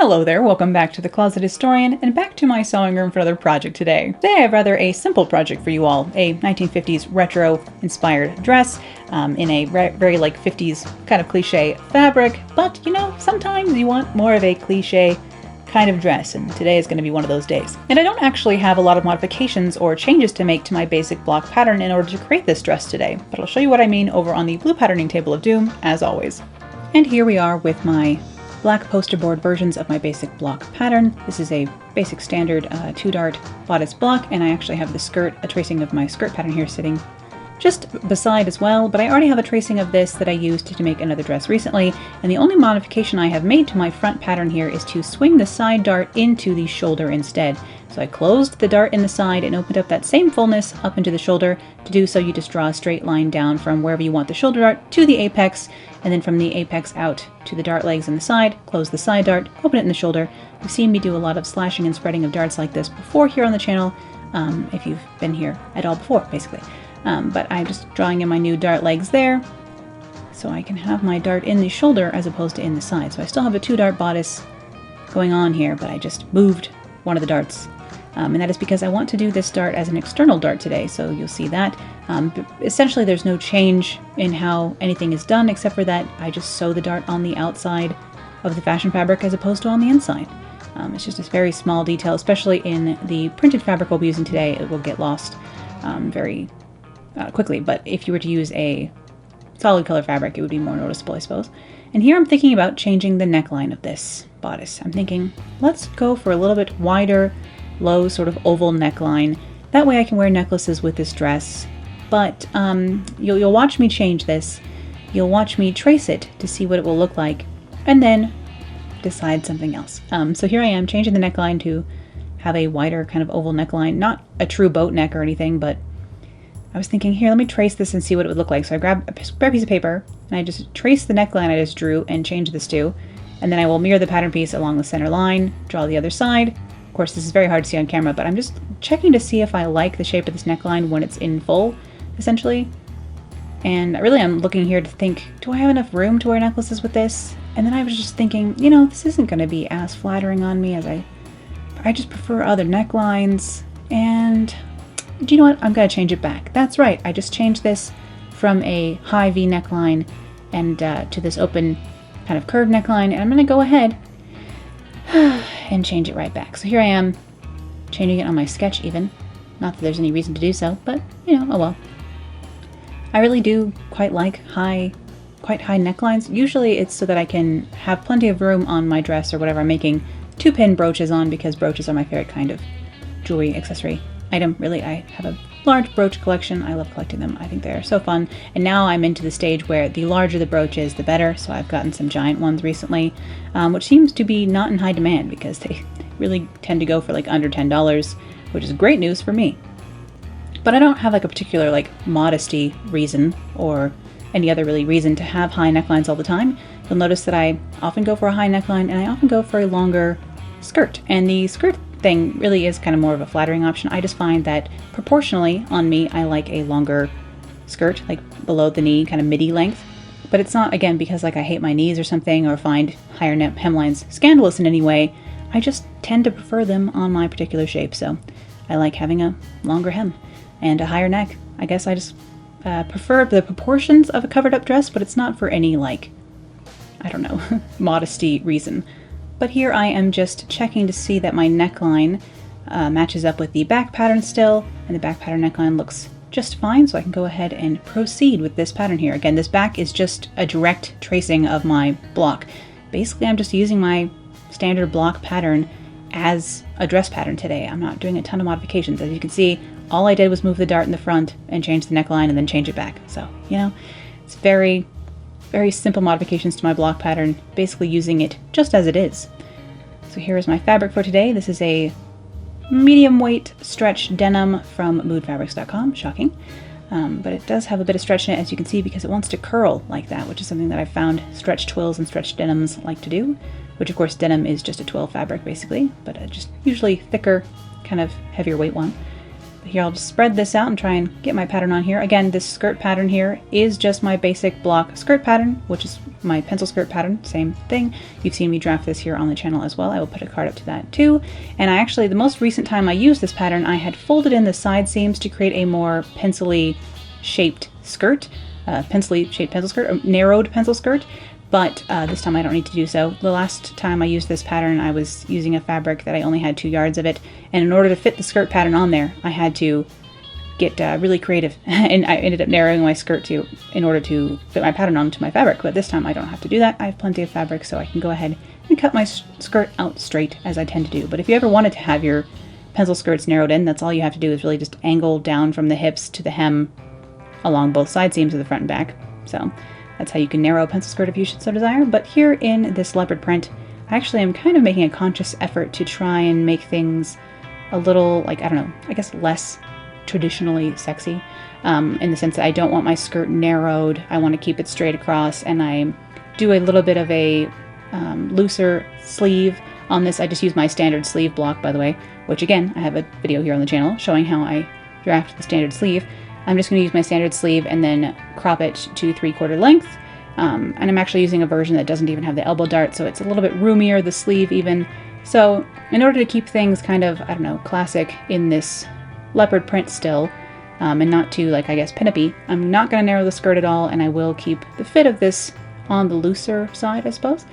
Hello there, welcome back to The Closet Historian, and back to my sewing room for another project today. Today I have rather a simple project for you all, a 1950s retro-inspired dress in a very like 50s kind of cliche fabric, but you know, sometimes you want more of a cliche kind of dress, and today is going to be one of those days. And I don't actually have a lot of modifications or changes to make to my basic block pattern in order to create this dress today, but I'll show you what I mean over on the blue patterning table of doom, as always. And here we are with my black poster board versions of my basic block pattern. This is a basic standard 2-dart bodice block, and I actually have the skirt, a tracing of my skirt pattern here sitting just beside as well, but I already have a tracing of this that I used to make another dress recently, and the only modification I have made to my front pattern here is to swing the side dart into the shoulder instead. So I closed the dart in the side and opened up that same fullness up into the shoulder. To do so, you just draw a straight line down from wherever you want the shoulder dart to the apex, and then from the apex out to the dart legs in the side, close the side dart, open it in the shoulder. You've seen me do a lot of slashing and spreading of darts like this before here on the channel, if you've been here at all before, basically. But I'm just drawing in my new dart legs there, so I can have my dart in the shoulder as opposed to in the side. So I still have a 2-dart bodice going on here, but I just moved one of the darts. And that is because I want to do this dart as an external dart today, so you'll see that. Essentially there's no change in how anything is done, except for that I just sew the dart on the outside of the fashion fabric as opposed to on the inside. It's just a very small detail, especially in the printed fabric we'll be using today. It will get lost very quickly, but if you were to use a solid color fabric, it would be more noticeable, I suppose. And here I'm thinking about changing the neckline of this bodice. I'm thinking, let's go for a little bit wider, low sort of oval neckline. That way I can wear necklaces with this dress. But you'll watch me change this. You'll watch me trace it to see what it will look like, and then decide something else. So here I am changing the neckline to have a wider kind of oval neckline. Not a true boat neck or anything, but I was thinking, here, let me trace this and see what it would look like. So I grab a square piece of paper, and I just trace the neckline I just drew and change this to, and then I will mirror the pattern piece along the center line, draw the other side. Of course, this is very hard to see on camera, but I'm just checking to see if I like the shape of this neckline when it's in full, essentially. And really I'm looking here to think, do I have enough room to wear necklaces with this? And then I was just thinking, you know, this isn't going to be as flattering on me as I just prefer other necklines, and do you know what? I'm going to change it back. That's right, I just changed this from a high V neckline and to this open kind of curved neckline, and I'm going to go ahead and change it right back. So here I am, changing it on my sketch even. Not that there's any reason to do so, but you know, oh well. I really do quite like quite high necklines. Usually it's so that I can have plenty of room on my dress or whatever I'm making to pin brooches on, because brooches are my favorite kind of jewelry accessory item. Really, I have a large brooch collection. I love collecting them. I think they're so fun. And now I'm into the stage where the larger the brooch is, the better. So I've gotten some giant ones recently, which seems to be not in high demand because they really tend to go for like under $10, which is great news for me. But I don't have like a particular like modesty reason or any other really reason to have high necklines all the time. You'll notice that I often go for a high neckline, and I often go for a longer skirt. And the skirt thing really is kind of more of a flattering option. I just find that proportionally on me, I like a longer skirt, like below the knee, kind of midi length. But it's not, again, because like I hate my knees or something, or find higher hemlines scandalous in any way. I just tend to prefer them on my particular shape. So I like having a longer hem and a higher neck. I guess I just prefer the proportions of a covered up dress, but it's not for any like, I don't know, modesty reason. But here I am just checking to see that my neckline matches up with the back pattern still, and the back pattern neckline looks just fine, so I can go ahead and proceed with this pattern here. Again, this back is just a direct tracing of my block. Basically, I'm just using my standard block pattern as a dress pattern today. I'm not doing a ton of modifications. As you can see, all I did was move the dart in the front and change the neckline and then change it back. So, you know, it's very simple modifications to my block pattern, basically using it just as it is. So here is my fabric for today. This is a medium weight stretch denim from moodfabrics.com, shocking. But it does have a bit of stretch in it, as you can see, because it wants to curl like that, which is something that I've found stretch twills and stretch denims like to do, which of course denim is just a twill fabric basically, but just usually thicker, kind of heavier weight one. Here, I'll just spread this out and try and get my pattern on here. Again, this skirt pattern here is just my basic block skirt pattern, which is my pencil skirt pattern, same thing. You've seen me draft this here on the channel as well. I will put a card up to that too. And I actually, the most recent time I used this pattern, I had folded in the side seams to create a more pencil-y shaped skirt, pencil-y shaped pencil skirt, or narrowed pencil skirt. But this time I don't need to do so. The last time I used this pattern, I was using a fabric that I only had 2 yards of it. And in order to fit the skirt pattern on there, I had to get really creative. And I ended up narrowing my skirt in order to fit my pattern onto my fabric. But this time I don't have to do that. I have plenty of fabric, so I can go ahead and cut my skirt out straight, as I tend to do. But if you ever wanted to have your pencil skirts narrowed in, that's all you have to do is really just angle down from the hips to the hem along both side seams of the front and back. So that's how you can narrow a pencil skirt if you should so desire. But here in this leopard print, I actually am kind of making a conscious effort to try and make things a little, like, I don't know, I guess less traditionally sexy, in the sense that I don't want my skirt narrowed. I want to keep it straight across, and I do a little bit of a looser sleeve on this. I just use my standard sleeve block, by the way, which again, I have a video here on the channel showing how I draft the standard sleeve. I'm just going to use my standard sleeve and then crop it to 3/4 length. And I'm actually using a version that doesn't even have the elbow dart, so it's a little bit roomier, the sleeve even. So in order to keep things kind of, I don't know, classic in this leopard print still, and not too, like, I guess, pin-up-y, I'm not going to narrow the skirt at all, and I will keep the fit of this on the looser side, I suppose.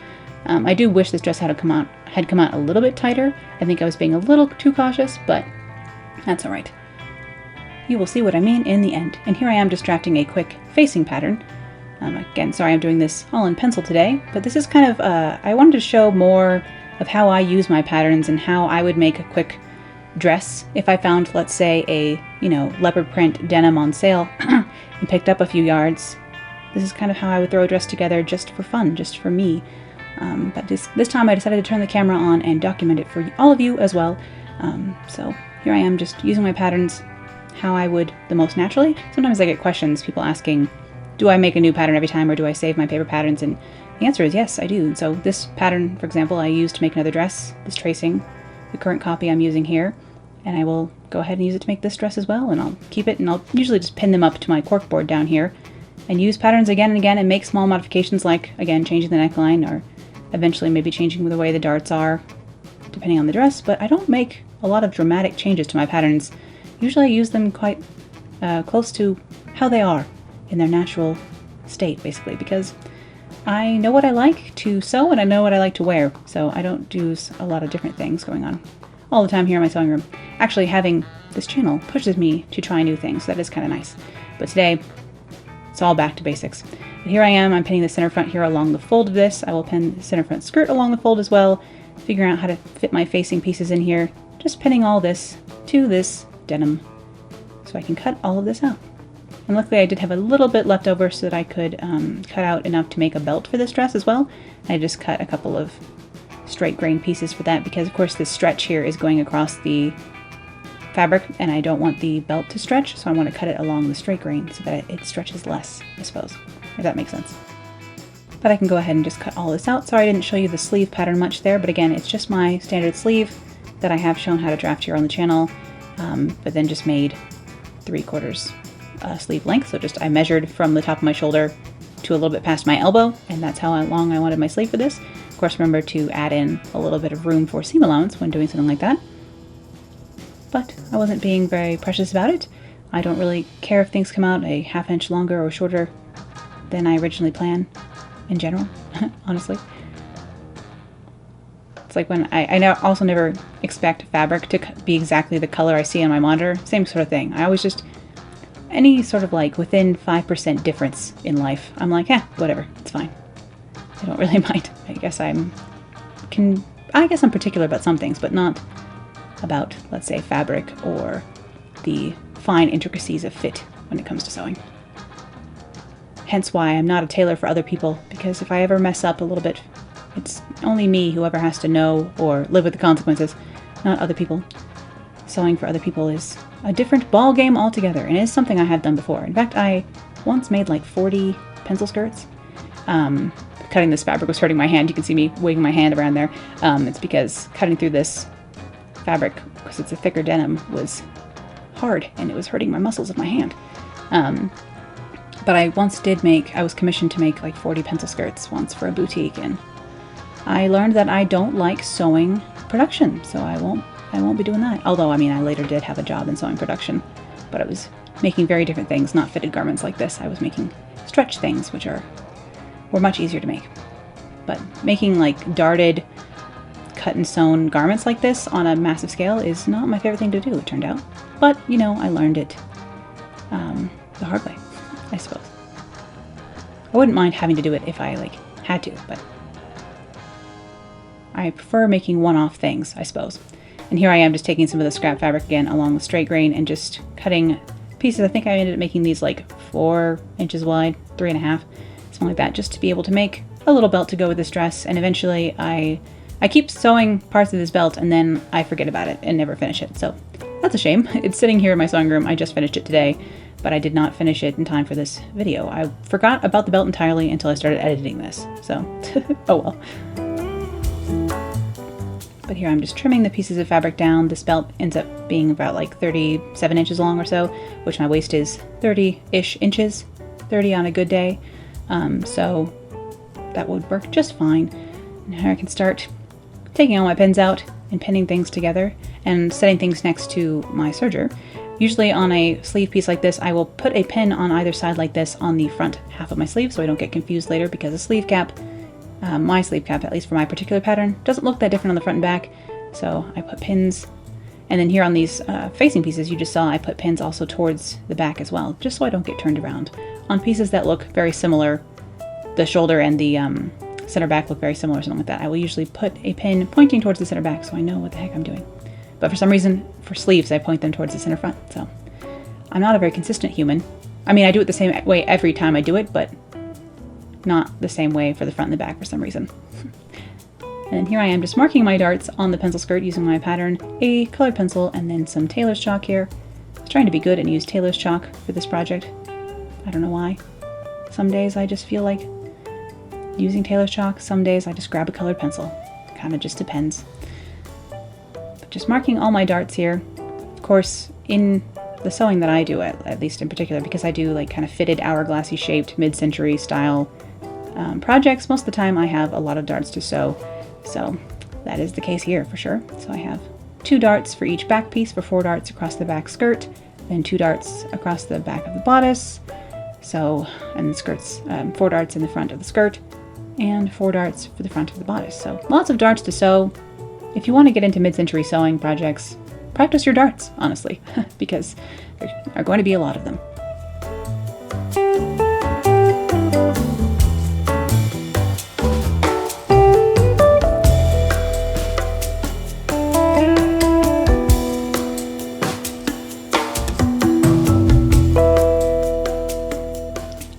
I do wish this dress had come out a little bit tighter. I think I was being a little too cautious, but that's all right. You will see what I mean in the end. And here I am just drafting a quick facing pattern. Again, sorry I'm doing this all in pencil today, but this is kind of, I wanted to show more of how I use my patterns and how I would make a quick dress if I found, let's say, a, leopard print denim on sale and picked up a few yards. This is kind of how I would throw a dress together just for fun, just for me. But this time I decided to turn the camera on and document it for all of you as well. So here I am just using my patterns how I would the most naturally. Sometimes I get questions, people asking, do I make a new pattern every time or do I save my paper patterns? And the answer is yes, I do. And so this pattern, for example, I used to make another dress, this tracing, the current copy I'm using here, and I will go ahead and use it to make this dress as well, and I'll keep it, and I'll usually just pin them up to my corkboard down here and use patterns again and again and make small modifications, like, again, changing the neckline or eventually maybe changing the way the darts are, depending on the dress. But I don't make a lot of dramatic changes to my patterns. Usually I use them quite close to how they are in their natural state, basically, because I know what I like to sew and I know what I like to wear, so I don't do a lot of different things going on all the time here in my sewing room. Actually, having this channel pushes me to try new things. That is kind of nice. But today, it's all back to basics. But here I am, I'm pinning the center front here along the fold of this. I will pin the center front skirt along the fold as well, figuring out how to fit my facing pieces in here, just pinning all this to this denim so I can cut all of this out. And luckily I did have a little bit left over so that I could cut out enough to make a belt for this dress as well. I just cut a couple of straight grain pieces for that because of course this stretch here is going across the fabric and I don't want the belt to stretch, so I want to cut it along the straight grain so that it stretches less, I suppose, if that makes sense. But I can go ahead and just cut all this out. Sorry I didn't show you the sleeve pattern much there, but again, it's just my standard sleeve that I have shown how to draft here on the channel, but then just made 3/4 sleeve length. So just I measured from the top of my shoulder to a little bit past my elbow, and that's how long I wanted my sleeve for this. Of course, remember to add in a little bit of room for seam allowance when doing something like that. But I wasn't being very precious about it. I don't really care if things come out a ½ inch longer or shorter than I originally planned in general, honestly. It's like when I also never expect fabric to be exactly the color I see on my monitor. Same sort of thing. I always just, any sort of like within 5% difference in life, I'm like, whatever, it's fine. I don't really mind. I guess I'm particular about some things, but not about, let's say, fabric or the fine intricacies of fit when it comes to sewing. Hence why I'm not a tailor for other people, because if I ever mess up a little bit, it's only me who ever has to know or live with the consequences, not other people. Sewing for other people is a different ball game altogether, and it is something I have done before. In fact, I once made like 40 pencil skirts. Cutting this fabric was hurting my hand. You can see me waving my hand around there. It's because cutting through this fabric, because it's a thicker denim, was hard and it was hurting my muscles of my hand. But I was commissioned to make like 40 pencil skirts once for a boutique, and I learned that I don't like sewing production, so I won't be doing that. Although, I mean, I later did have a job in sewing production, but I was making very different things, not fitted garments like this. I was making stretch things, which were much easier to make. But making like darted, cut and sewn garments like this on a massive scale is not my favorite thing to do, it turned out. But, you know, I learned it the hard way, I suppose. I wouldn't mind having to do it if I like had to, but I prefer making one-off things, I suppose. And here I am just taking some of the scrap fabric again along with straight grain and just cutting pieces. I think I ended up making these like 4 inches wide, 3.5, something like that, just to be able to make a little belt to go with this dress. And eventually I keep sewing parts of this belt and then I forget about it and never finish it. So that's a shame. It's sitting here in my sewing room. I just finished it today, but I did not finish it in time for this video. I forgot about the belt entirely until I started editing this. So, oh well. But here I'm just trimming the pieces of fabric down. This belt ends up being about like 37 inches long or so, which my waist is 30-ish inches, 30 on a good day. So that would work just fine. Now I can start taking all my pins out and pinning things together and setting things next to my serger. Usually on a sleeve piece like this, I will put a pin on either side like this on the front half of my sleeve so I don't get confused later, because the sleeve cap, my sleeve cap, at least for my particular pattern, doesn't look that different on the front and back. So I put pins, and then here on these facing pieces you just saw, I put pins also towards the back as well, just so I don't get turned around. On pieces that look very similar, the shoulder and the center back look very similar or something like that, I will usually put a pin pointing towards the center back so I know what the heck I'm doing. But for some reason, for sleeves, I point them towards the center front. So I'm not a very consistent human. I mean, I do it the same way every time I do it, but not the same way for the front and the back for some reason. And here I am just marking my darts on the pencil skirt using my pattern, a colored pencil, and then some tailor's chalk here. I was trying to be good and use tailor's chalk for this project. I don't know why. Some days I just feel like using tailor's chalk. Some days I just grab a colored pencil. Kind of just depends. Just marking all my darts here. Of course, in the sewing that I do, at least in particular, because I do like kind of fitted hourglassy shaped mid-century style projects, most of the time I have a lot of darts to sew. So that is the case here for sure. So I have 2 darts for each back piece, for 4 darts across the back skirt, then 2 darts across the back of the bodice. So, and the skirts, 4 darts in the front of the skirt, and 4 darts for the front of the bodice. So lots of darts to sew. If you want to get into mid-century sewing projects, practice your darts, honestly, because there are going to be a lot of them.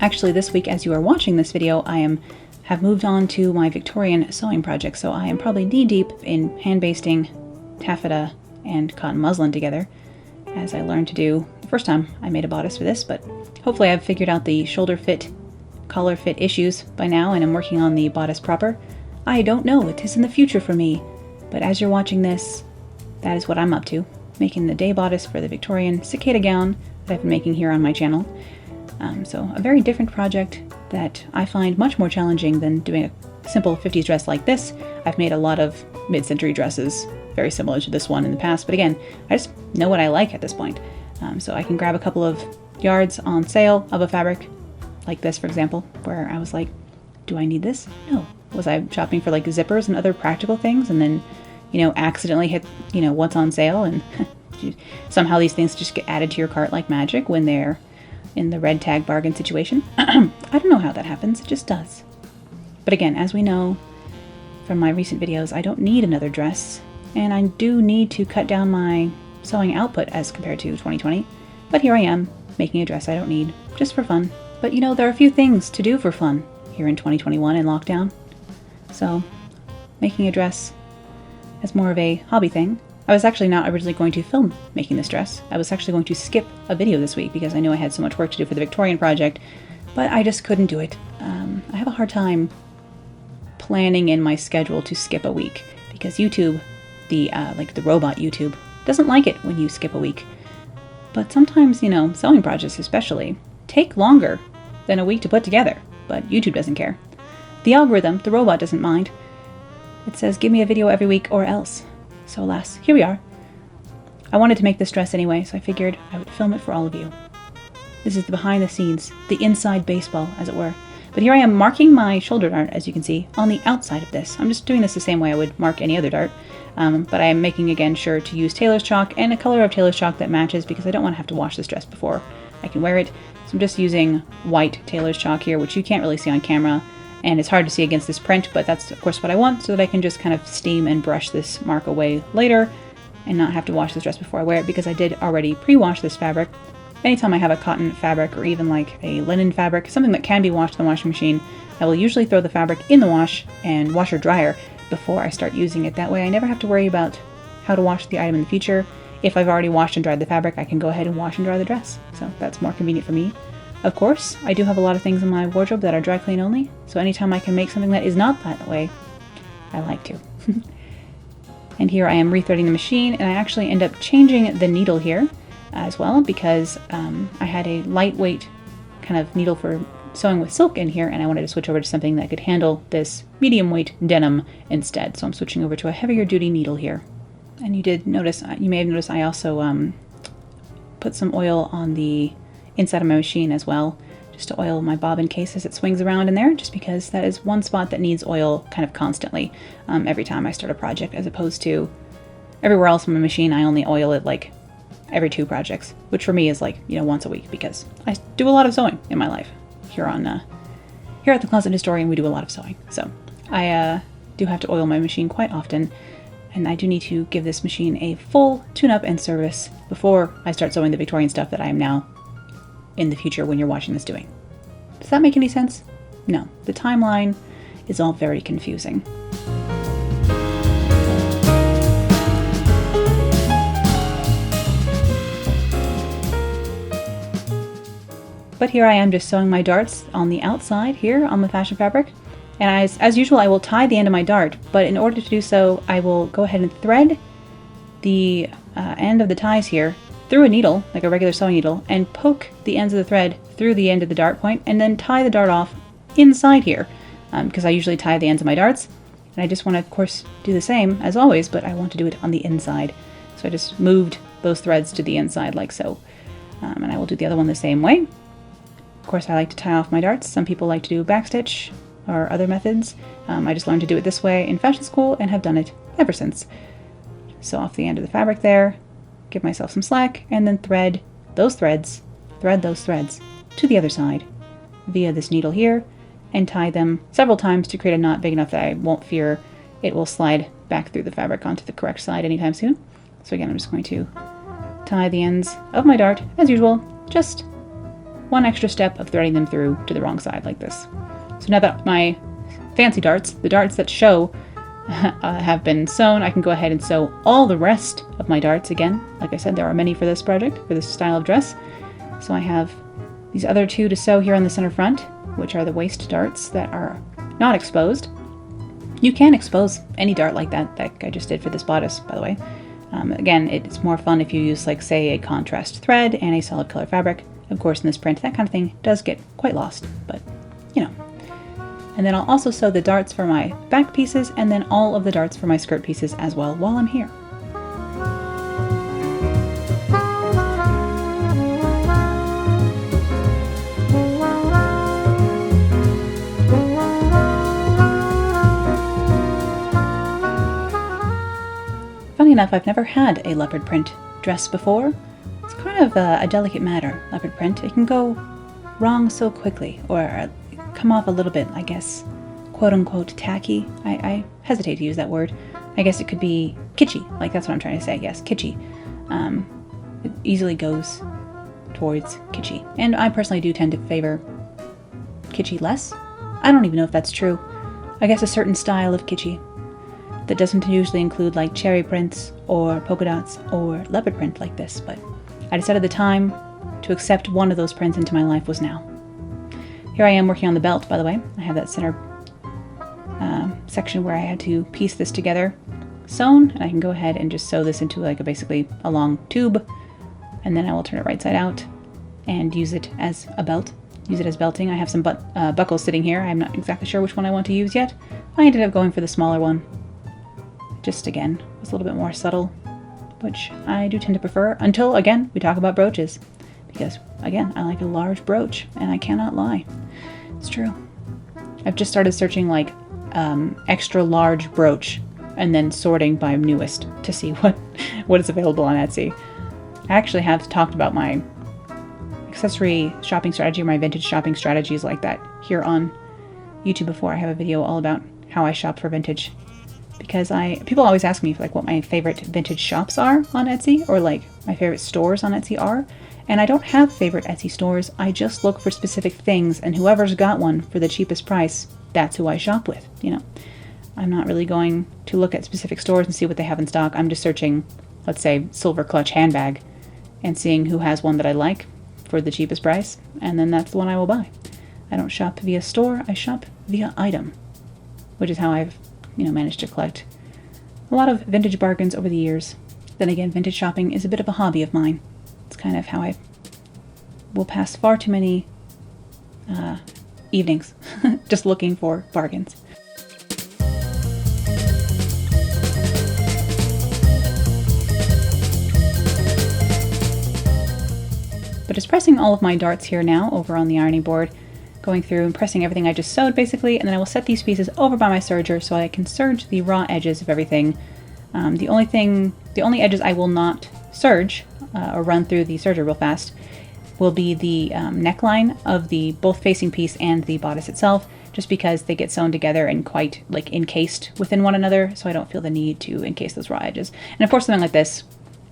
Actually, this week, as you are watching this video, I have moved on to my Victorian sewing project, so I am probably knee-deep in hand basting, taffeta, and cotton muslin together, as I learned to do the first time I made a bodice for this, but hopefully I've figured out the shoulder fit, collar fit issues by now, and I'm working on the bodice proper. I don't know, it is in the future for me, but as you're watching this, that is what I'm up to, making the day bodice for the Victorian cicada gown that I've been making here on my channel. So a very different project that I find much more challenging than doing a simple 50s dress like this. I've made a lot of mid-century dresses very similar to this one in the past, but again, I just know what I like at this point. So I can grab a couple of yards on sale of a fabric like this, for example, where I was like, do I need this? No. Was I shopping for like zippers and other practical things and then, accidentally hit, what's on sale, and somehow these things just get added to your cart like magic when they're in the red tag bargain situation? I don't know how that happens, it just does. But again, as we know from my recent videos, I don't need another dress, and I do need to cut down my sewing output as compared to 2020, but here I am, making a dress I don't need, just for fun. But there are a few things to do for fun here in 2021 in lockdown, so making a dress as more of a hobby thing. I was actually not originally going to film making this dress. I was actually going to skip a video this week because I knew I had so much work to do for the Victorian project, but I just couldn't do it. I have a hard time planning in my schedule to skip a week because YouTube, the robot YouTube, doesn't like it when you skip a week. But sometimes, you know, sewing projects especially, take longer than a week to put together, but YouTube doesn't care. The algorithm, the robot, doesn't mind. It says, give me a video every week or else. So alas, here we are. I wanted to make this dress anyway, so I figured I would film it for all of you. This is the behind the scenes, the inside baseball, as it were. But here I am marking my shoulder dart, as you can see, on the outside of this. I'm just doing this the same way I would mark any other dart. But I am making, again, sure to use tailor's chalk and a color of tailor's chalk that matches because I don't want to have to wash this dress before I can wear it. So I'm just using white tailor's chalk here, which you can't really see on camera. And it's hard to see against this print, but that's of course what I want so that I can just kind of steam and brush this mark away later and not have to wash this dress before I wear it because I did already pre-wash this fabric. Anytime I have a cotton fabric or even like a linen fabric, something that can be washed in the washing machine, I will usually throw the fabric in the wash and washer dryer before I start using it. That way I never have to worry about how to wash the item in the future. If I've already washed and dried the fabric, I can go ahead and wash and dry the dress. So that's more convenient for me. Of course, I do have a lot of things in my wardrobe that are dry clean only, so anytime I can make something that is not that way, I like to. And here I am rethreading the machine, and I actually end up changing the needle here as well because I had a lightweight kind of needle for sewing with silk in here, and I wanted to switch over to something that could handle this medium weight denim instead. So I'm switching over to a heavier duty needle here. And you may have noticed I also put some oil on the inside of my machine as well, just to oil my bobbin case as it swings around in there, just because that is one spot that needs oil kind of constantly every time I start a project, as opposed to everywhere else in my machine I only oil it like every 2 projects, which for me is like, you know, once a week because I do a lot of sewing in my life. Here at the Closet Historian we do a lot of sewing, so I do have to oil my machine quite often, and I do need to give this machine a full tune-up and service before I start sewing the Victorian stuff that I am now in the future when you're watching this doing. Does that make any sense? No, the timeline is all very confusing. But here I am just sewing my darts on the outside here on the fashion fabric. And as usual, I will tie the end of my dart, but in order to do so, I will go ahead and thread the end of the ties here through a needle, like a regular sewing needle, and poke the ends of the thread through the end of the dart point, and then tie the dart off inside here, because I usually tie the ends of my darts, and I just want to, of course, do the same as always, but I want to do it on the inside. So I just moved those threads to the inside like so, and I will do the other one the same way. Of course, I like to tie off my darts. Some people like to do backstitch or other methods. I just learned to do it this way in fashion school and have done it ever since. Sew off the end of the fabric there, give myself some slack, and then thread those threads to the other side via this needle here, and tie them several times to create a knot big enough that I won't fear it will slide back through the fabric onto the correct side anytime soon. So again, I'm just going to tie the ends of my dart, as usual, just one extra step of threading them through to the wrong side like this. So now that my fancy darts, the darts that show have been sewn, I can go ahead and sew all the rest of my darts again. Like I said, there are many for this project, for this style of dress. So I have these other 2 to sew here on the center front, which are the waist darts that are not exposed. You can expose any dart like that I just did for this bodice, by the way. Again, it's more fun if you use, like, say, a contrast thread and a solid color fabric. Of course, in this print, that kind of thing does get quite lost, but, you know. And then I'll also sew the darts for my back pieces and then all of the darts for my skirt pieces as well while I'm here. Funny enough, I've never had a leopard print dress before. It's kind of a delicate matter, leopard print. It can go wrong so quickly, or come off a little bit, I guess, quote-unquote tacky. I hesitate to use that word. I guess it could be kitschy, like that's what I'm trying to say, yes, kitschy. It easily goes towards kitschy. And I personally do tend to favor kitschy less. I don't even know if that's true. I guess a certain style of kitschy that doesn't usually include like cherry prints or polka dots or leopard print like this, but I decided the time to accept one of those prints into my life was now. Here I am working on the belt, by the way. I have that center section where I had to piece this together sewn, and I can go ahead and just sew this into like basically a long tube and then I will turn it right side out and use it as a belt. Use it as belting. I have some buckles sitting here. I'm not exactly sure which one I want to use yet. I ended up going for the smaller one. Just again, it's a little bit more subtle, which I do tend to prefer, until again we talk about brooches, because again I like a large brooch, and I cannot lie, it's true. I've just started searching like extra large brooch and then sorting by newest to see what is available on Etsy. I actually have talked about my accessory shopping strategy, or my vintage shopping strategies like that here on YouTube before. I have a video all about how I shop for vintage, because people always ask me like what my favorite vintage shops are on Etsy, or like my favorite stores on Etsy are, and I don't have favorite Etsy stores. I just look for specific things, and whoever's got one for the cheapest price, that's who I shop with, you know. I'm not really going to look at specific stores and see what they have in stock. I'm just searching, let's say, silver clutch handbag, and seeing who has one that I like for the cheapest price, and then that's the one I will buy. I don't shop via store, I shop via item, which is how I've, you know, managed to collect a lot of vintage bargains over the years. Then again, vintage shopping is a bit of a hobby of mine. It's kind of how I will pass far too many evenings just looking for bargains. But just pressing all of my darts here now over on the ironing board, going through and pressing everything I just sewed basically, and then I will set these pieces over by my serger so I can serge the raw edges of everything. The only edges I will not serge or run through the serger real fast will be the neckline of the both facing piece and the bodice itself, just because they get sewn together and quite like encased within one another, so I don't feel the need to encase those raw edges. And of course something like this,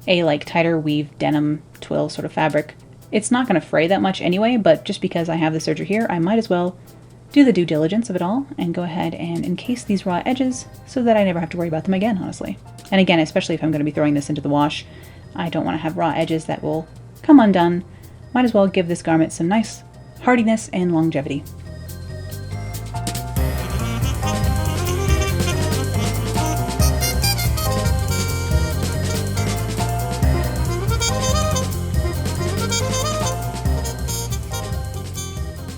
a like tighter weave denim twill sort of fabric, it's not going to fray that much anyway, but just because I have the serger here, I might as well do the due diligence of it all and go ahead and encase these raw edges so that I never have to worry about them again, honestly. And again, especially if I'm going to be throwing this into the wash, I don't want to have raw edges that will come undone. Might as well give this garment some nice hardiness and longevity.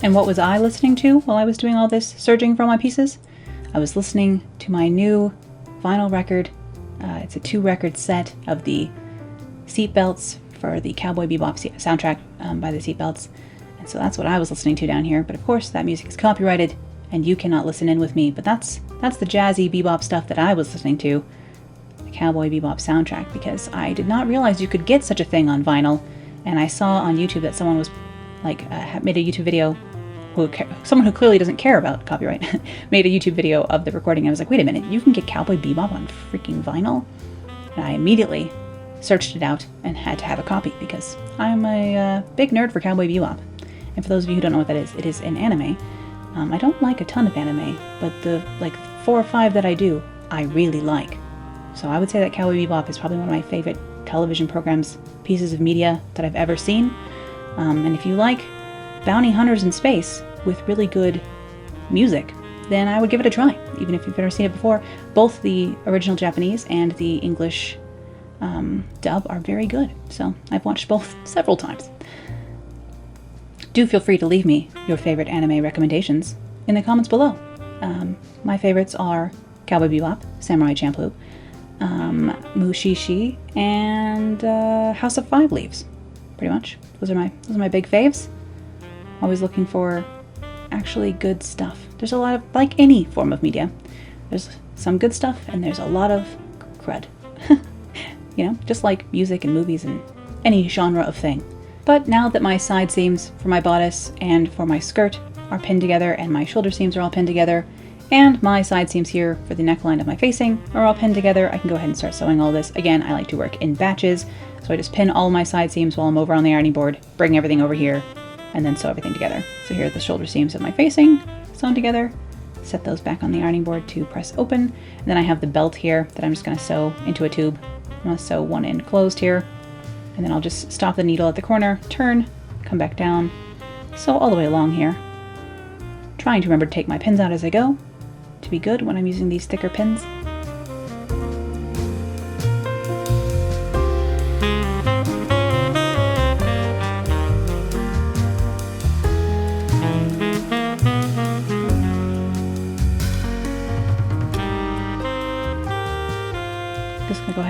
And what was I listening to while I was doing all this serging for all my pieces? I was listening to my new vinyl record. It's a 2-record set of the seatbelts for the Cowboy Bebop soundtrack by the seatbelts. And so that's what I was listening to down here. But of course that music is copyrighted and you cannot listen in with me. But that's the jazzy bebop stuff that I was listening to, the Cowboy Bebop soundtrack, because I did not realize you could get such a thing on vinyl. And I saw on YouTube that someone was like made a YouTube video, someone who clearly doesn't care about copyright made a YouTube video of the recording. I was like, wait a minute, you can get Cowboy Bebop on freaking vinyl? And I immediately searched it out and had to have a copy because I'm a big nerd for Cowboy Bebop. And for those of you who don't know what that is, it is an anime. I don't like a ton of anime, but the like 4 or 5 that I do, I really like. So I would say that Cowboy Bebop is probably one of my favorite television programs, pieces of media that I've ever seen. And if you like bounty hunters in space with really good music, then I would give it a try, even if you've never seen it before. Both the original Japanese and the English dub are very good, so I've watched both several times. Do feel free to leave me your favorite anime recommendations in the comments below. My favorites are Cowboy Bebop, Samurai Champloo, Mushishi, and House of Five Leaves. Pretty much. Those are my big faves. Always looking for actually good stuff. There's a lot of, like any form of media, there's some good stuff and there's a lot of crud. You know, just like music and movies and any genre of thing. But now that my side seams for my bodice and for my skirt are pinned together and my shoulder seams are all pinned together and my side seams here for the neckline of my facing are all pinned together, I can go ahead and start sewing all this. Again, I like to work in batches, so I just pin all my side seams while I'm over on the ironing board, bring everything over here, and then sew everything together. So here are the shoulder seams of my facing sewn together. Set those back on the ironing board to press open. And then I have the belt here that I'm just going to sew into a tube. I'm going to sew one end closed here, and then I'll just stop the needle at the corner, turn, come back down, sew all the way along here. Trying to remember to take my pins out as I go to be good when I'm using these thicker pins.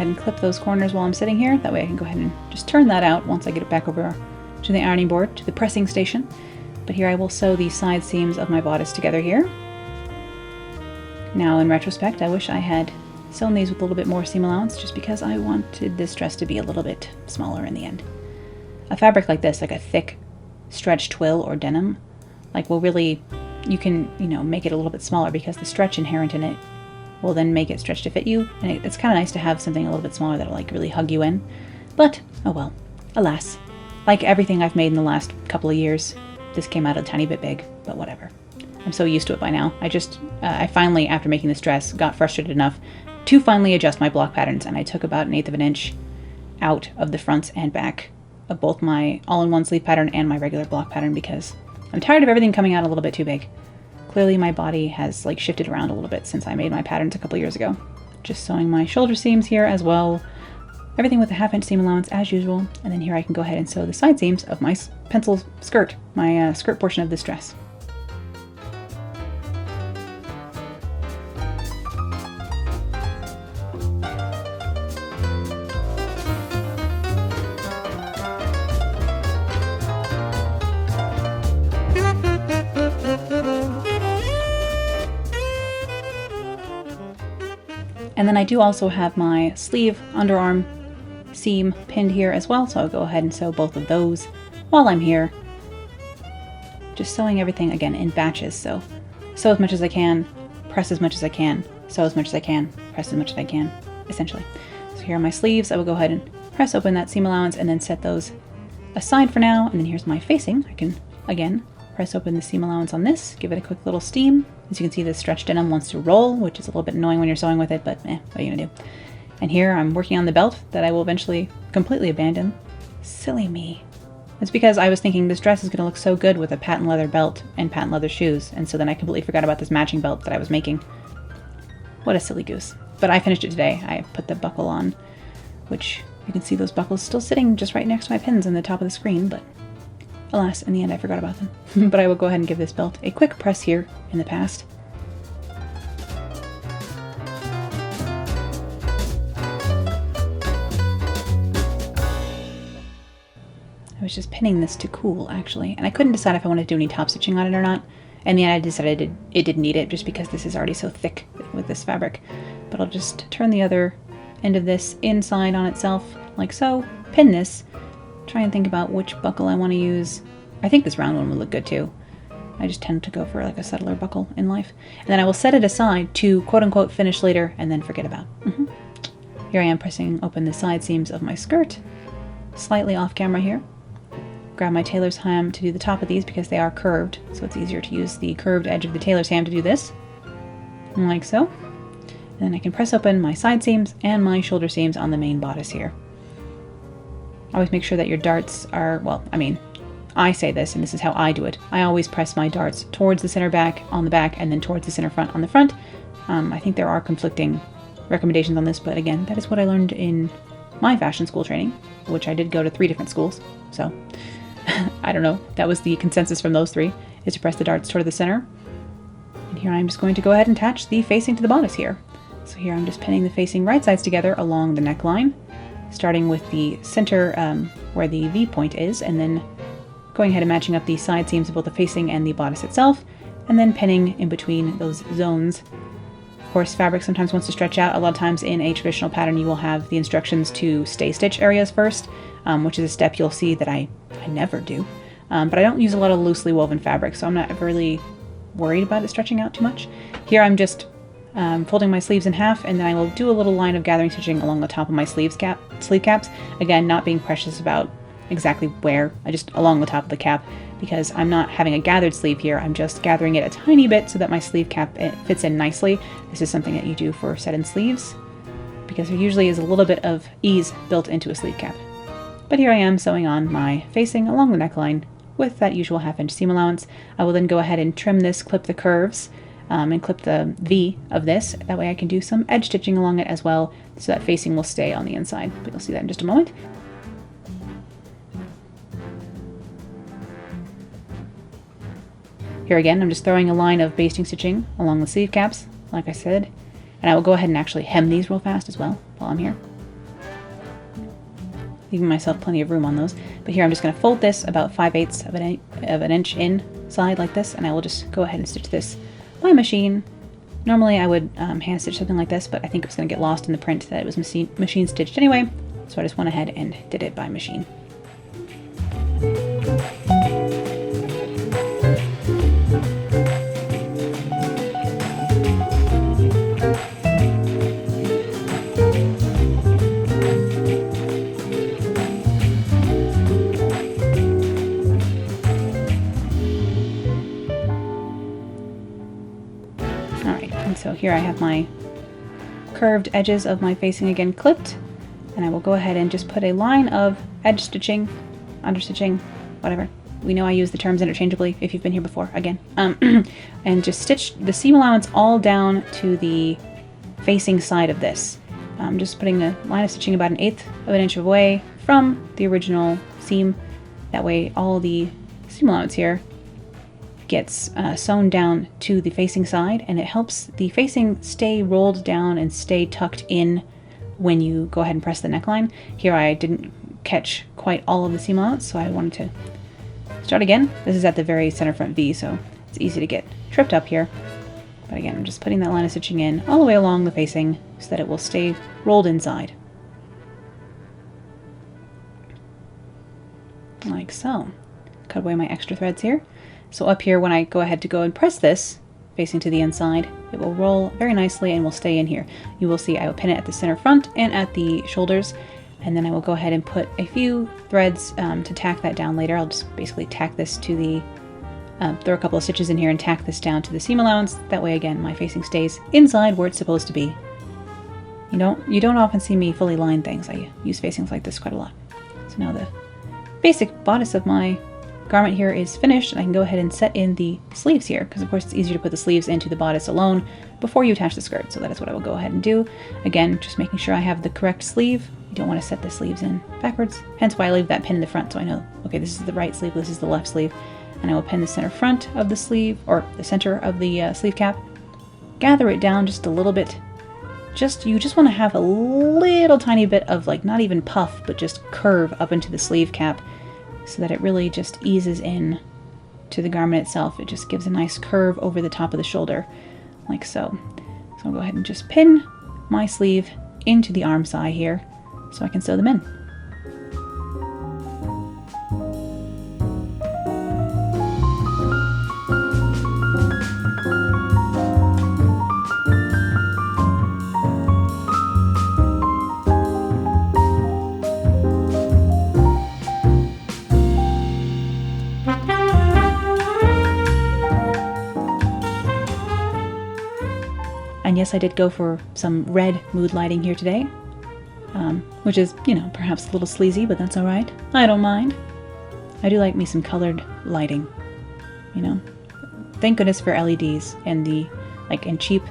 ahead and clip those corners while I'm sitting here. That way I can go ahead and just turn that out once I get it back over to the ironing board, to the pressing station. But here I will sew the side seams of my bodice together here. Now in retrospect, I wish I had sewn these with a little bit more seam allowance just because I wanted this dress to be a little bit smaller in the end. A fabric like this, like a thick stretch twill or denim, like will really, you can, make it a little bit smaller because the stretch inherent in it will then make it stretch to fit you. And it's kind of nice to have something a little bit smaller that'll like really hug you in. But, oh well, alas. Like everything I've made in the last couple of years, this came out a tiny bit big, but whatever. I'm so used to it by now. I finally, after making this dress, got frustrated enough to finally adjust my block patterns, and I took about 1/8 of an inch out of the fronts and back of both my all-in-one sleeve pattern and my regular block pattern because I'm tired of everything coming out a little bit too big. Clearly my body has like shifted around a little bit since I made my patterns a couple years ago. Just sewing my shoulder seams here as well. Everything with a 1/2 inch seam allowance as usual, and then here I can go ahead and sew the side seams of my pencil skirt, my skirt portion of this dress. And then I do also have my sleeve underarm seam pinned here as well, so I'll go ahead and sew both of those while I'm here. Just sewing everything again in batches, so sew as much as I can, press as much as I can, sew as much as I can, press as much as I can, essentially. So here are my sleeves. I will go ahead and press open that seam allowance and then set those aside for now. And then here's my facing. I can, again, press open the seam allowance on this, give it a quick little steam. As you can see, the stretch denim wants to roll, which is a little bit annoying when you're sewing with it, but what are you gonna do? And here I'm working on the belt that I will eventually completely abandon. Silly me. It's because I was thinking this dress is gonna look so good with a patent leather belt and patent leather shoes, and so then I completely forgot about this matching belt that I was making. What a silly goose. But I finished it today. I put the buckle on, which you can see those buckles still sitting just right next to my pins in the top of the screen, but alas, in the end I forgot about them. But I will go ahead and give this belt a quick press here in the past. I was just pinning this to cool, actually, and I couldn't decide if I wanted to do any top stitching on it or not. In the end, I decided it didn't need it just because this is already so thick with this fabric. But I'll just turn the other end of this inside on itself, like so, pin this, try and think about which buckle I want to use. I think this round one would look good too. I just tend to go for like a subtler buckle in life. And then I will set it aside to quote-unquote finish later and then forget about. Here I am pressing open the side seams of my skirt, slightly off camera here. Grab my tailor's ham to do the top of these because they are curved, so it's easier to use the curved edge of the tailor's ham to do this, like so. And then I can press open my side seams and my shoulder seams on the main bodice here. Always make sure that your darts are, well, I mean, I say this and this is how I do it. I always press my darts towards the center back on the back and then towards the center front on the front. I think there are conflicting recommendations on this, but again, that is what I learned in my fashion school training, which I did go to 3 different schools, so I don't know. That was the consensus from those 3, is to press the darts toward the center. And here I'm just going to go ahead and attach the facing to the bodice here. So here I'm just pinning the facing right sides together along the neckline, starting with the center where the V point is, and then going ahead and matching up the side seams of both the facing and the bodice itself, and then pinning in between those zones. Of course, fabric sometimes wants to stretch out. A lot of times in a traditional pattern you will have the instructions to stay stitch areas first, which is a step you'll see that I never do. But I don't use a lot of loosely woven fabric, so I'm not really worried about it stretching out too much. Here I'm just folding my sleeves in half, and then I will do a little line of gathering stitching along the top of my sleeve caps. Again, not being precious about exactly where, just along the top of the cap, because I'm not having a gathered sleeve here. I'm just gathering it a tiny bit so that my sleeve cap fits in nicely. This is something that you do for set-in sleeves, because there usually is a little bit of ease built into a sleeve cap. But here I am sewing on my facing along the neckline with that usual 1/2 inch seam allowance. I will then go ahead and trim this, clip the curves, and clip the V of this. That way I can do some edge stitching along it as well, so that facing will stay on the inside. But you'll see that in just a moment. Here again, I'm just throwing a line of basting stitching along the sleeve caps, like I said. And I will go ahead and actually hem these real fast as well while I'm here. leaving myself plenty of room on those. But here I'm just going to fold this about 5/8 of an inch inside like this, and I will just go ahead and stitch this by machine. Normally I would hand stitch something like this, but I think it was going to get lost in the print that it was machine stitched anyway, so I just went ahead and did it by machine. So here I have my curved edges of my facing again clipped, and I will go ahead and just put a line of edge stitching, under stitching, whatever. We know I use the terms interchangeably if you've been here before, again. And just stitch the seam allowance all down to the facing side of this. I'm just putting a line of stitching about 1/8 of an inch away from the original seam. That way all the seam allowance here gets sewn down to the facing side, and it helps the facing stay rolled down and stay tucked in when you go ahead and press the neckline. Here I didn't catch quite all of the seam allowance, so I wanted to start again. This is at the very center front V, so it's easy to get tripped up here. But again, I'm just putting that line of stitching in all the way along the facing so that it will stay rolled inside. Like so. Cut away my extra threads here. So up here, when I go ahead to go and press this, facing to the inside, it will roll very nicely and will stay in here. You will see I will pin it at the center front and at the shoulders, and then I will go ahead and put a few threads to tack that down later. I'll just basically tack this to the, throw a couple of stitches in here and tack this down to the seam allowance. That way, again, my facing stays inside where it's supposed to be. You don't often see me fully line things. I use facings like this quite a lot. So now the basic bodice of my garment here is finished, and I can go ahead and set in the sleeves here, because of course it's easier to put the sleeves into the bodice alone before you attach the skirt. So that is what I will go ahead and do. Again, just making sure I have the correct sleeve. You don't want to set the sleeves in backwards, hence why I leave that pin in the front, so I know, okay, this is the right sleeve, this is the left sleeve. And I will pin the center front of the sleeve, or the center of the sleeve cap, gather it down just a little bit. You just want to have a little tiny bit of, like, not even puff, but just curve up into the sleeve cap, so that it really just eases in to the garment itself. It just gives a nice curve over the top of the shoulder, like so. So I'll go ahead and just pin my sleeve into the arm side here so I can sew them in. And yes, I did go for some red mood lighting here today, which is, perhaps a little sleazy, but that's all right. I don't mind. I do like me some colored lighting, Thank goodness for LEDs and and cheap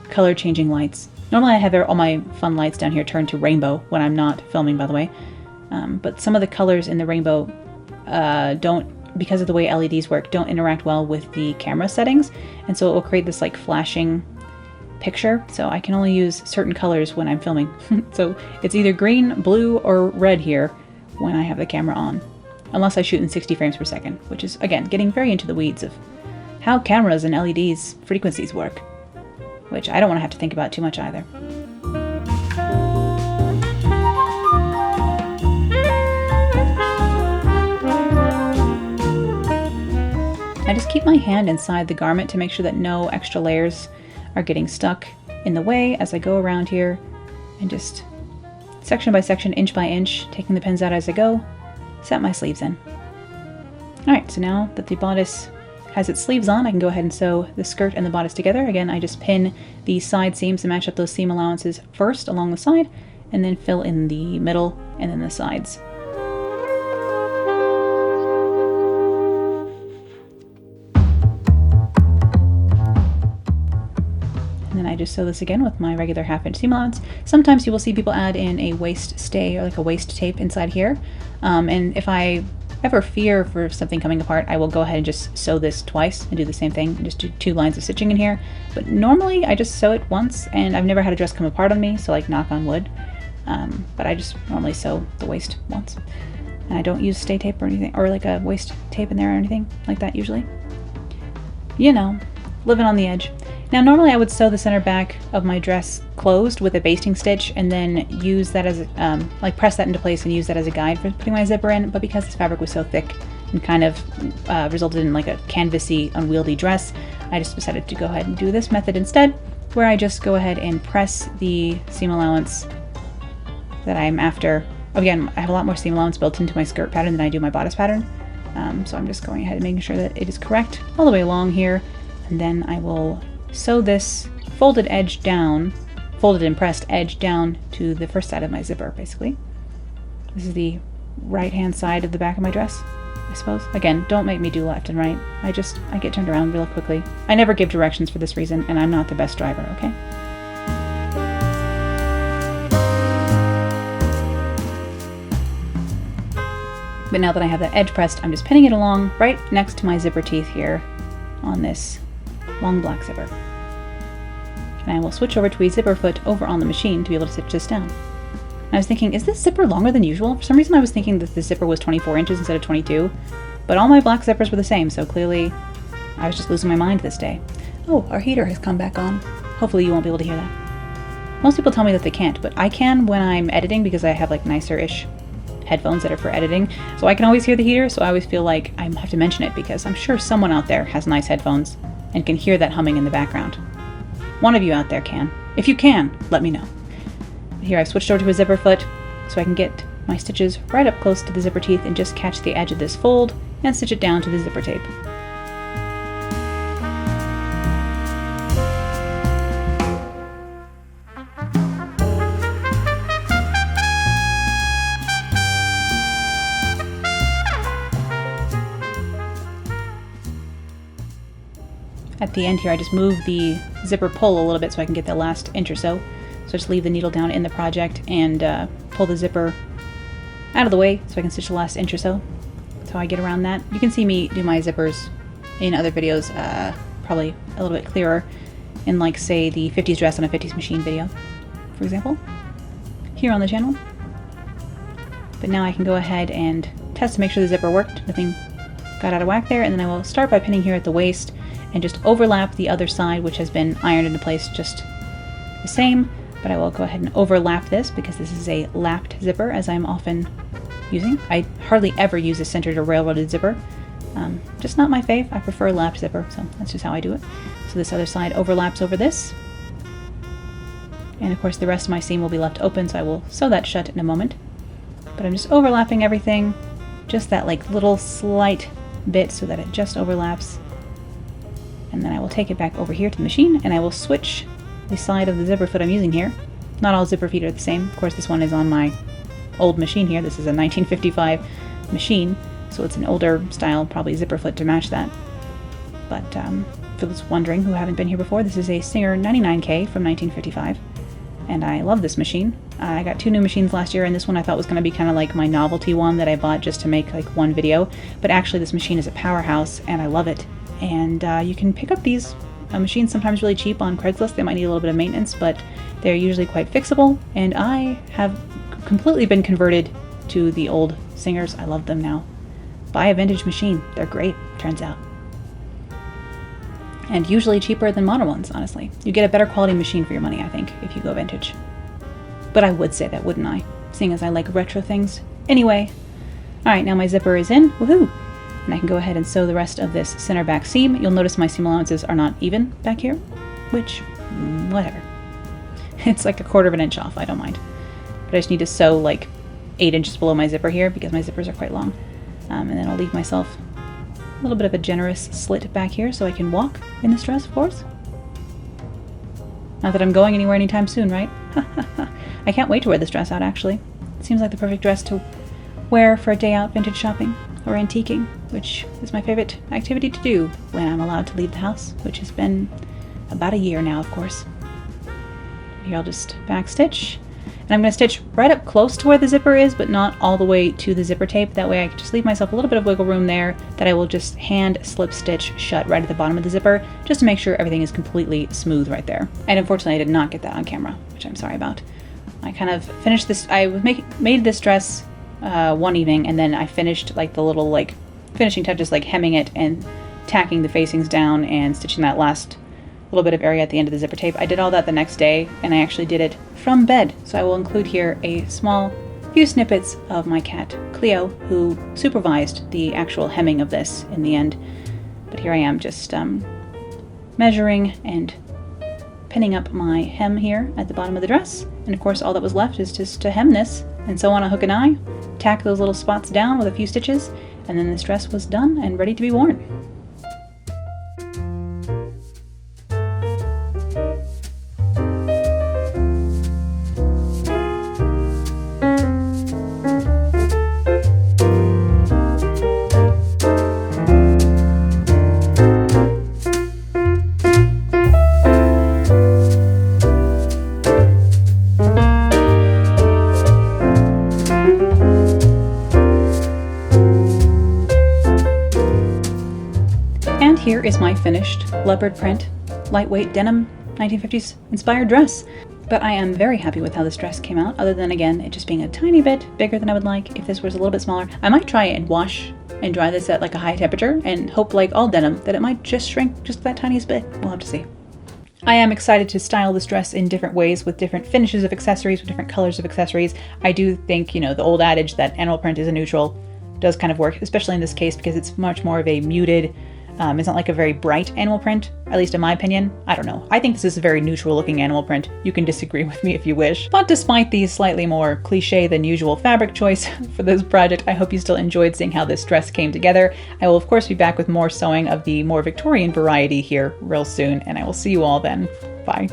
color changing lights. Normally I have all my fun lights down here turned to rainbow when I'm not filming, by the way. But some of the colors in the rainbow because of the way LEDs work, don't interact well with the camera settings. And so it will create this flashing picture, so I can only use certain colors when I'm filming. So it's either green, blue, or red here when I have the camera on, unless I shoot in 60 frames per second, which is, again, getting very into the weeds of how cameras and LEDs frequencies work, which I don't want to have to think about too much either. I just keep my hand inside the garment to make sure that no extra layers are getting stuck in the way as I go around here, and just section by section, inch by inch, taking the pins out as I go, set my sleeves in. Alright, so now that the bodice has its sleeves on, I can go ahead and sew the skirt and the bodice together. Again, I just pin the side seams to match up those seam allowances first along the side, and then fill in the middle and then the sides. I just sew this again with my regular 1/2 inch seam allowance. Sometimes you will see people add in a waist stay or a waist tape inside here. And if I ever fear for something coming apart, I will go ahead and just sew this twice and do the same thing and just do 2 lines of stitching in here. But normally I just sew it once, and I've never had a dress come apart on me, so knock on wood. but I just normally sew the waist once. And I don't use stay tape or anything, or like a waist tape in there or anything like that usually. You know, living on the edge. Now normally I would sew the center back of my dress closed with a basting stitch and then use that as like press that into place and use that as a guide for putting my zipper in, but because this fabric was so thick and kind of resulted in like a canvasy, unwieldy dress, I just decided to go ahead and do this method instead, where I just go ahead and press the seam allowance that I'm after. Again, I have a lot more seam allowance built into my skirt pattern than I do my bodice pattern, so I'm just going ahead and making sure that it is correct all the way along here, and then I will sew this folded and pressed edge down to the first side of my zipper, basically. This is the right hand side of the back of my dress, I suppose. Again, don't make me do left and right. I get turned around real quickly. I never give directions for this reason, and I'm not the best driver, okay? But now that I have that edge pressed, I'm just pinning it along right next to my zipper teeth here on this long black zipper. And I will switch over to a zipper foot over on the machine to be able to stitch this down. And I was thinking, is this zipper longer than usual? For some reason I was thinking that the zipper was 24 inches instead of 22, but all my black zippers were the same, so clearly I was just losing my mind this day. Oh, our heater has come back on. Hopefully you won't be able to hear that. Most people tell me that they can't, but I can when I'm editing because I have like nicer-ish headphones that are for editing, so I can always hear the heater, so I always feel like I have to mention it because I'm sure someone out there has nice headphones and can hear that humming in the background. One of you out there can. If you can, let me know. Here I've switched over to a zipper foot so I can get my stitches right up close to the zipper teeth and just catch the edge of this fold and stitch it down to the zipper tape. At the end here, I just move the zipper pull a little bit so I can get the last inch or so. So just leave the needle down in the project and pull the zipper out of the way so I can stitch the last inch or so. That's how I get around that. You can see me do my zippers in other videos, probably a little bit clearer in like say the 50s dress on a 50s machine video, for example, here on the channel. But now I can go ahead and test to make sure the zipper worked. Nothing got out of whack there, and then I will start by pinning here at the waist and just overlap the other side, which has been ironed into place just the same, but I will go ahead and overlap this because this is a lapped zipper, as I'm often using. I hardly ever use a centered or railroaded zipper. Just not my fave. I prefer a lapped zipper, so that's just how I do it. So this other side overlaps over this. And of course the rest of my seam will be left open, so I will sew that shut in a moment. But I'm just overlapping everything, just that like little slight bit so that it just overlaps. And then I will take it back over here to the machine and I will switch the side of the zipper foot I'm using here. Not all zipper feet are the same. Of course, this one is on my old machine here. This is a 1955 machine, so it's an older style, probably zipper foot to match that. But for those wondering who haven't been here before, this is a Singer 99K from 1955, and I love this machine. I got 2 new machines last year, and this one I thought was going to be kind of like my novelty one that I bought just to make like one video, but actually this machine is a powerhouse, and I love it. And you can pick up these machines sometimes really cheap on Craigslist. They might need a little bit of maintenance, but they're usually quite fixable, and I have completely been converted to the old Singers. I love them now. Buy a vintage machine. They're great, turns out. And usually cheaper than modern ones, honestly. You get a better quality machine for your money, I think, if you go vintage. But I would say that, wouldn't I? Seeing as I like retro things. Anyway, alright, now my zipper is in. Woohoo! And I can go ahead and sew the rest of this center back seam. You'll notice my seam allowances are not even back here, which, whatever. It's like 1/4 of an inch off, I don't mind. But I just need to sew like 8 inches below my zipper here because my zippers are quite long. And then I'll leave myself a little bit of a generous slit back here so I can walk in this dress, of course. Not that I'm going anywhere anytime soon, right? I can't wait to wear this dress out, actually. It seems like the perfect dress to wear for a day out vintage shopping or antiquing, which is my favorite activity to do when I'm allowed to leave the house, which has been about a year now, of course. Here I'll just back stitch. And I'm going to stitch right up close to where the zipper is, but not all the way to the zipper tape. That way I can just leave myself a little bit of wiggle room there that I will just hand slip stitch shut right at the bottom of the zipper, just to make sure everything is completely smooth right there. And unfortunately I did not get that on camera, which I'm sorry about. I kind of finished this. I made this dress one evening, and then I finished like the little like finishing touches, like hemming it and tacking the facings down and stitching that last little bit of area at the end of the zipper tape. I did all that the next day, and I actually did it from bed. So I will include here a small few snippets of my cat Cleo, who supervised the actual hemming of this in the end. But here I am just measuring and pinning up my hem here at the bottom of the dress. And of course all that was left is just to hem this and sew on a hook and eye, tack those little spots down with a few stitches, and then this dress was done and ready to be worn. Here is my finished leopard print, lightweight denim 1950s inspired dress. But I am very happy with how this dress came out, other than again it just being a tiny bit bigger than I would like. If this was a little bit smaller, I might try and wash and dry this at like a high temperature and hope, like all denim, that it might just shrink just that tiniest bit. We'll have to see. I am excited to style this dress in different ways with different finishes of accessories, with different colors of accessories. I do think, you know, the old adage that animal print is a neutral does kind of work, especially in this case because it's much more of a muted, it's not like a very bright animal print, at least in my opinion. I don't know. I think this is a very neutral looking animal print. You can disagree with me if you wish. But despite the slightly more cliche than usual fabric choice for this project, I hope you still enjoyed seeing how this dress came together. I will of course be back with more sewing of the more Victorian variety here real soon, and I will see you all then. Bye.